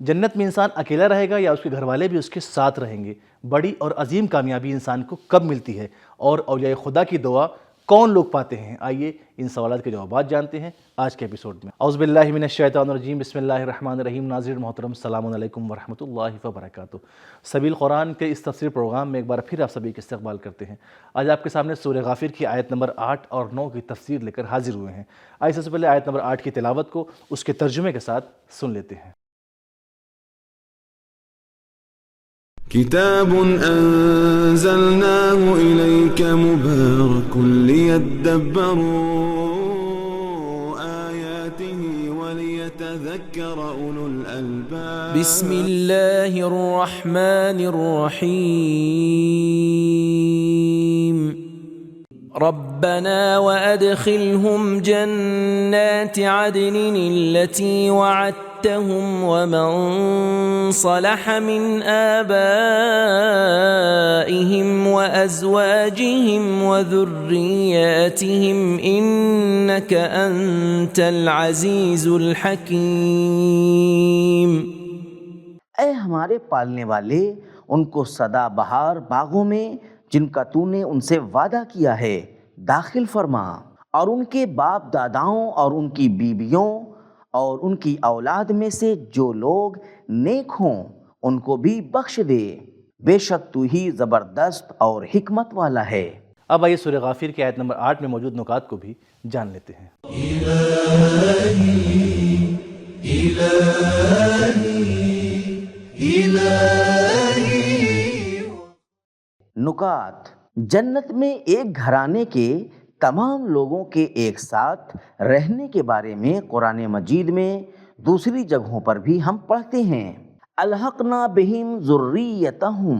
جنت میں انسان اکیلا رہے گا یا اس کے گھر والے بھی اس کے ساتھ رہیں گے؟ بڑی اور عظیم کامیابی انسان کو کب ملتی ہے اور اولیاء خدا کی دعا کون لوگ پاتے ہیں؟ آئیے ان سوالات کے جوابات جانتے ہیں آج کے ایپیسوڈ میں۔ اعوذ باللہ من الشیطان الرجیم، بسم اللہ الرحمن الرحیم۔ ناظرین محترم، السلام علیکم ورحمۃ اللہ وبرکاتہ۔ سبیل قرآن کے اس تفسیر پروگرام میں ایک بار پھر آپ سبھی کا استقبال کرتے ہیں۔ آج آپ کے سامنے سورہ غافر کی آیت نمبر 8 اور 9 کی تفسیر لے کر حاضر ہوئے ہیں۔ آئیے سب سے پہلے آیت نمبر 8 کی تلاوت کو اس کے ترجمے کے ساتھ سن لیتے ہیں۔ كتاب أنزلناه إليك مبارك ليدبروا آياته وليتذكر أولو الألباب بسم الله الرحمن الرحيم ربنا وأدخلهم جنات عدن التي وعدتهم ومن صلح من آبائهم وأزواجهم وذرياتهم إنك أنت العزيز الحكيم۔ اے ہمارے پالنے والے، ان کو سدا بہار باغوں میں جن کا تو نے ان سے وعدہ کیا ہے داخل فرما، اور ان کے باپ داداؤں اور ان کی بیویوں اور ان کی اولاد میں سے جو لوگ نیک ہوں ان کو بھی بخش دے، بے شک تو ہی زبردست اور حکمت والا ہے۔ اب آئیے سورہ غافر کی آیت نمبر 8 میں موجود نکات کو بھی جان لیتے ہیں۔ نکات: جنت میں ایک گھرانے کے تمام لوگوں کے ایک ساتھ رہنے کے بارے میں قرآن مجید میں دوسری جگہوں پر بھی ہم پڑھتے ہیں۔ الحقنا بہم ذریتہم،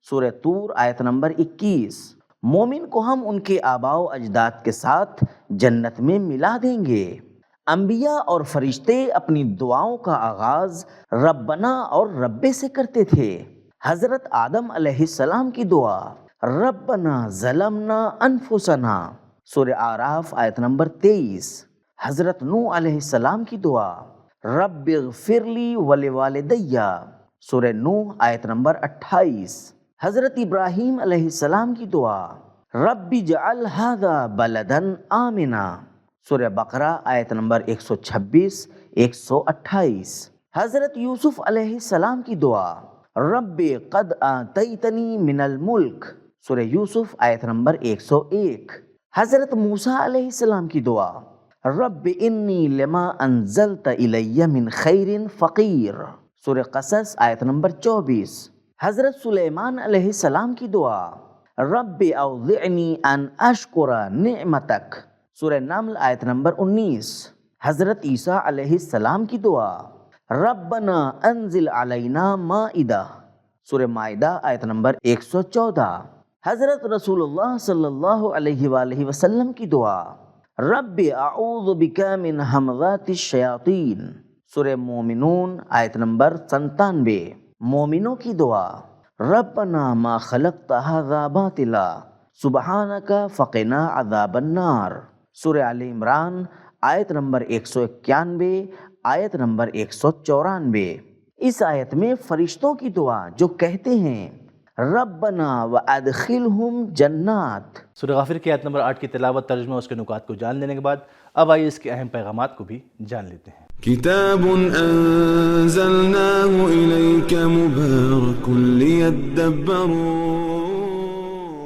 سورہ طور آیت نمبر 21۔ مومن کو ہم ان کے آباء و اجداد کے ساتھ جنت میں ملا دیں گے۔ انبیاء اور فرشتے اپنی دعاؤں کا آغاز ربنا اور ربے سے کرتے تھے۔ حضرت آدم علیہ السلام کی دعا ربنا ظلمنا انفسنا، سورہ اعراف آیت نمبر 23۔ حضرت نوح علیہ السلام کی دعا رب اغفر لی ولوالدی، سورہ نوح آیت نمبر 28۔ حضرت ابراہیم علیہ السلام کی دعا رب اجعل ھذا بلدا آمنا، سورہ بقرہ آیت نمبر 126 128۔ حضرت یوسف علیہ السلام کی دعا رب قد آتیتنی من الملک، سورہ یوسف آیت نمبر 101۔ حضرت موسیٰ علیہ السلام کی دعا رب انی لما انزلت الی من خیر فقیر، سورہ قصص آیت نمبر 24۔ حضرت سلیمان علیہ السلام کی دعا رب اوزعنی ان اشکر نعمتک، سورہ نمل آیت نمبر 19۔ حضرت عیسیٰ علیہ السلام کی دعا ربنا انزل علینا مائدہ، سورہ مائدہ آیت نمبر 114۔ حضرت رسول اللہ صلی اللہ علیہ وآلہ وسلم کی دعا رب اعوذ بک من ہمزات الشیاطین، سورہ مومنون آیت نمبر 97۔ مومنوں کی دعا ربنا ما خلقت ھذا باطلا سبحانک فقنا عذاب النار، سورہ آل عمران آیت نمبر 191 آیت نمبر 194۔ اس آیت میں فرشتوں کی دعا جو کہتے ہیں ربنا وادخلہم جنات۔ سورہ غافر کی آیت نمبر 8 کی تلاوت، ترجمہ اس کے نکات کو جان لینے کے بعد اب آئیے اس کے اہم پیغامات کو بھی جان لیتے ہیں۔ كتاب أنزلناه إليك مبارك ليدبروا۔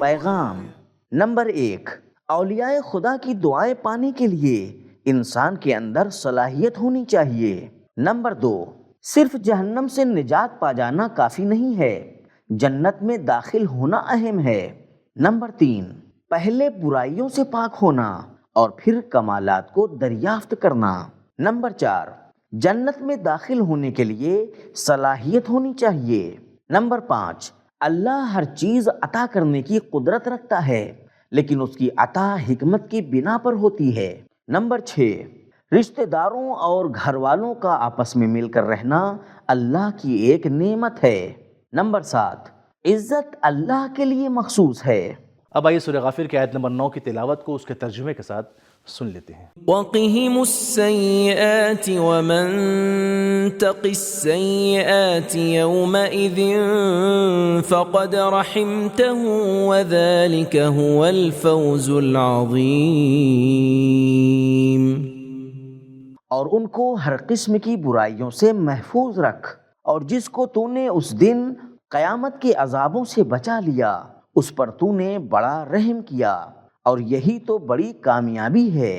پیغام نمبر 1، اولیاء خدا کی دعائیں پانے کے لیے انسان کے اندر صلاحیت ہونی چاہیے۔ نمبر 2، صرف جہنم سے نجات پا جانا کافی نہیں ہے، جنت میں داخل ہونا اہم ہے۔ نمبر 3، پہلے برائیوں سے پاک ہونا اور پھر کمالات کو دریافت کرنا۔ نمبر 4، جنت میں داخل ہونے کے لیے صلاحیت ہونی چاہیے۔ نمبر 5، اللہ ہر چیز عطا کرنے کی قدرت رکھتا ہے لیکن اس کی عطا حکمت کی بنا پر ہوتی ہے۔ نمبر 6، رشتہ داروں اور گھر والوں کا آپس میں مل کر رہنا اللہ کی ایک نعمت ہے۔ نمبر 7، عزت اللہ کے لیے مخصوص ہے۔ اب آئیے سورہ غافر کی آیت نمبر 9 کی تلاوت کو اس کے ترجمے کے ساتھ سن لیتے ہیں۔ وقهم السيئات ومن تق السيئات يومئذ فقد رحمته وذلك هو الفوز العظيم۔ اور ان کو ہر قسم کی برائیوں سے محفوظ رکھ، اور جس کو تو نے اس دن قیامت کے عذابوں سے بچا لیا اس پر تو نے بڑا رحم کیا، اور یہی تو بڑی کامیابی ہے۔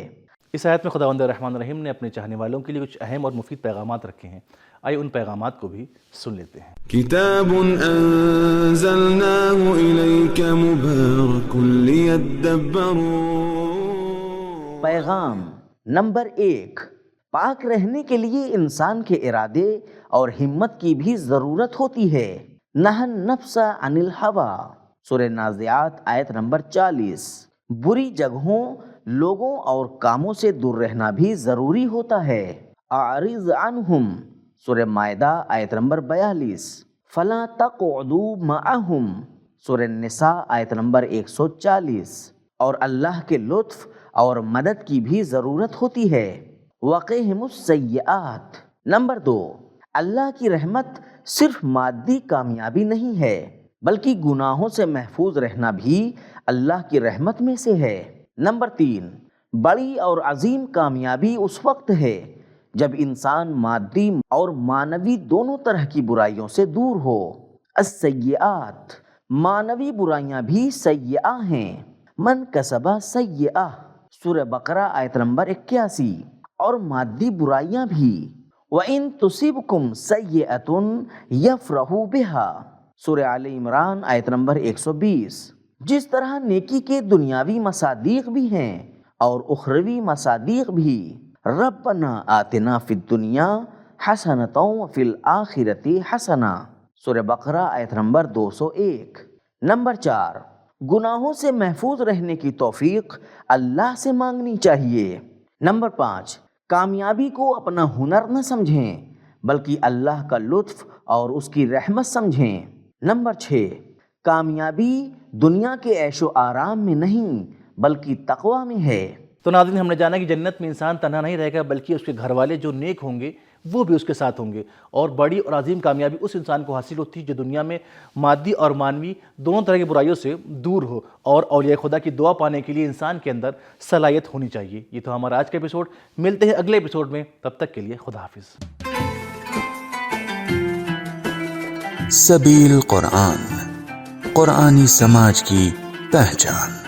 اس آیت میں خداوند الرحمن الرحیم نے اپنے چاہنے والوں کے لیے کچھ اہم اور مفید پیغامات رکھے ہیں، آئیے ان پیغامات کو بھی سن لیتے ہیں۔ كتاب أنزلناه إليك مبارك ليدبروا۔ پیغام نمبر 1، پاک رہنے کے لیے انسان کے ارادے اور ہمت کی بھی ضرورت ہوتی ہے۔ نہى النفس عن الہوى، سورہ نازعات آیت نمبر 40۔ بری جگہوں، لوگوں اور کاموں سے دور رہنا بھی ضروری ہوتا ہے۔ اعرض عنہم، سورہ مائدہ آیت نمبر 42۔ فلا تقعدوا معہم، سورہ نساء آیت نمبر 140۔ اور اللہ کے لطف اور مدد کی بھی ضرورت ہوتی ہے۔ وقہم السیئات۔ نمبر 2، اللہ کی رحمت صرف مادی کامیابی نہیں ہے بلکہ گناہوں سے محفوظ رہنا بھی اللہ کی رحمت میں سے ہے۔ نمبر 3، بڑی اور عظیم کامیابی اس وقت ہے جب انسان مادی اور معنوی دونوں طرح کی برائیوں سے دور ہو۔ السیئات، معنوی برائیاں بھی سیئہ ہیں۔ من کسب سیئہ، سورہ بقرہ آیت نمبر 81۔ اور مادی برائیاں بھی۔ وَإِن تُصِبْكُمْ سَيِّئَةٌ يَفْرَحُوا بِهَا، سورہ آل عمران آیت نمبر 120۔ جس طرح نیکی کے دنیاوی مصادیق بھی ہیں اور اخروی مصادیق بھی۔ ربنا آتنا فی الدنیا حسنۃ وفی الآخرۃ حسنہ، سورہ بقرہ آیت نمبر 201۔ نمبر 4، گناہوں سے محفوظ رہنے کی توفیق اللہ سے مانگنی چاہیے۔ نمبر 5، کامیابی کو اپنا ہنر نہ سمجھیں بلکہ اللہ کا لطف اور اس کی رحمت سمجھیں۔ نمبر 6، کامیابی دنیا کے عیش و آرام میں نہیں بلکہ تقوی میں ہے۔ تو ناظرین، ہم نے جانا کہ جنت میں انسان تنہا نہیں رہے گا بلکہ اس کے گھر والے جو نیک ہوں گے وہ بھی اس کے ساتھ ہوں گے، اور بڑی اور عظیم کامیابی اس انسان کو حاصل ہوتی ہے جو دنیا میں مادی اور معنوی دونوں طرح کی برائیوں سے دور ہو، اور اولیاء خدا کی دعا پانے کے لیے انسان کے اندر صلاحیت ہونی چاہیے۔ یہ تو ہمارا آج کا ایپیسوڈ، ملتے ہیں اگلے ایپیسوڈ میں، تب تک کے لیے خدا حافظ۔ سبیل قرآن، قرآنی سماج کی پہچان۔